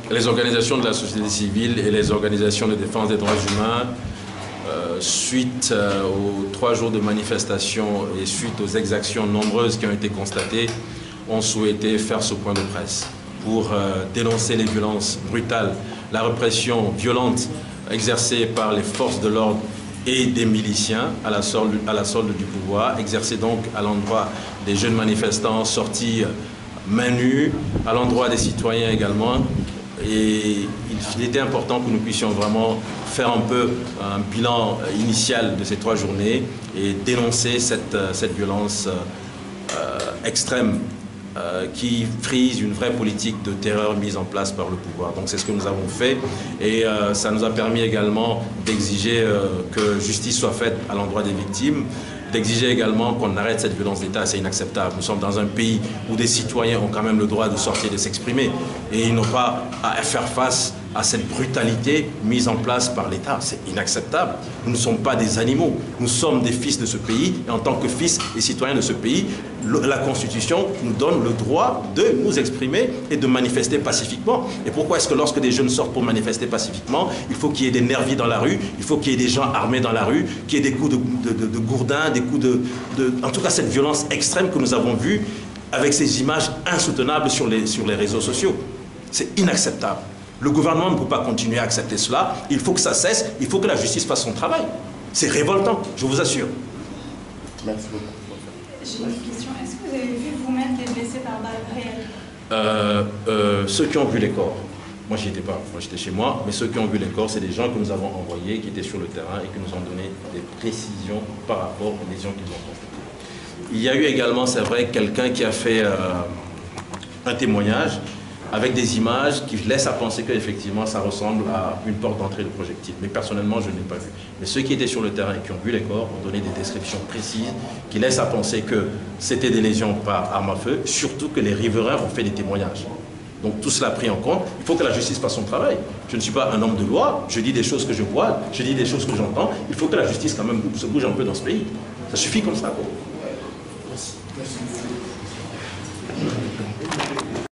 Les organisations de la société civile et les organisations de défense des droits humains, suite aux 3 jours de manifestation et suite aux exactions nombreuses qui ont été constatées, ont souhaité faire ce point de presse pour dénoncer les violences brutales, la répression violente exercée par les forces de l'ordre et des miliciens à la solde du pouvoir, exercée donc à l'endroit des jeunes manifestants sortis main nue, à l'endroit des citoyens également. Et il était important que nous puissions vraiment faire un peu un bilan initial de ces 3 journées et dénoncer cette violence extrême qui frise une vraie politique de terreur mise en place par le pouvoir. Donc c'est ce que nous avons fait et ça nous a permis également d'exiger que justice soit faite à l'endroit des victimes, d'exiger également qu'on arrête cette violence d'État. C'est inacceptable. Nous sommes dans un pays où des citoyens ont quand même le droit de sortir et de s'exprimer et ils n'ont pas à faire face à cette brutalité mise en place par l'État. C'est inacceptable. Nous ne sommes pas des animaux. Nous sommes des fils de ce pays et en tant que fils et citoyens de ce pays, la Constitution nous donne le droit de nous exprimer et de manifester pacifiquement. Et pourquoi est-ce que lorsque des jeunes sortent pour manifester pacifiquement, il faut qu'il y ait des nervis dans la rue, il faut qu'il y ait des gens armés dans la rue, qu'il y ait des coups de gourdin, des coups en tout cas cette violence extrême que nous avons vue avec ces images insoutenables sur les réseaux sociaux. C'est inacceptable. Le gouvernement ne peut pas continuer à accepter cela. Il faut que ça cesse. Il faut que la justice fasse son travail. C'est révoltant, je vous assure. Merci beaucoup. J'ai une question. Est-ce que vous avez vu vous-même des blessés par balle réelle? Ceux qui ont vu les corps. Moi, j'y étais pas. Moi, j'étais chez moi. Mais ceux qui ont vu les corps, c'est des gens que nous avons envoyés, qui étaient sur le terrain et qui nous ont donné des précisions par rapport aux lésions qu'ils ont constatées. Il y a eu également, c'est vrai, quelqu'un qui a fait un témoignage avec des images qui laissent à penser qu'effectivement ça ressemble à une porte d'entrée de projectile. Mais personnellement, je ne l'ai pas vu. Mais ceux qui étaient sur le terrain et qui ont vu les corps ont donné des descriptions précises qui laissent à penser que c'était des lésions par arme à feu, surtout que les riverains ont fait des témoignages. Donc tout cela pris en compte, il faut que la justice fasse son travail. Je ne suis pas un homme de loi, je dis des choses que je vois, je dis des choses que j'entends. Il faut que la justice quand même se bouge un peu dans ce pays. Ça suffit comme ça, quoi. Merci.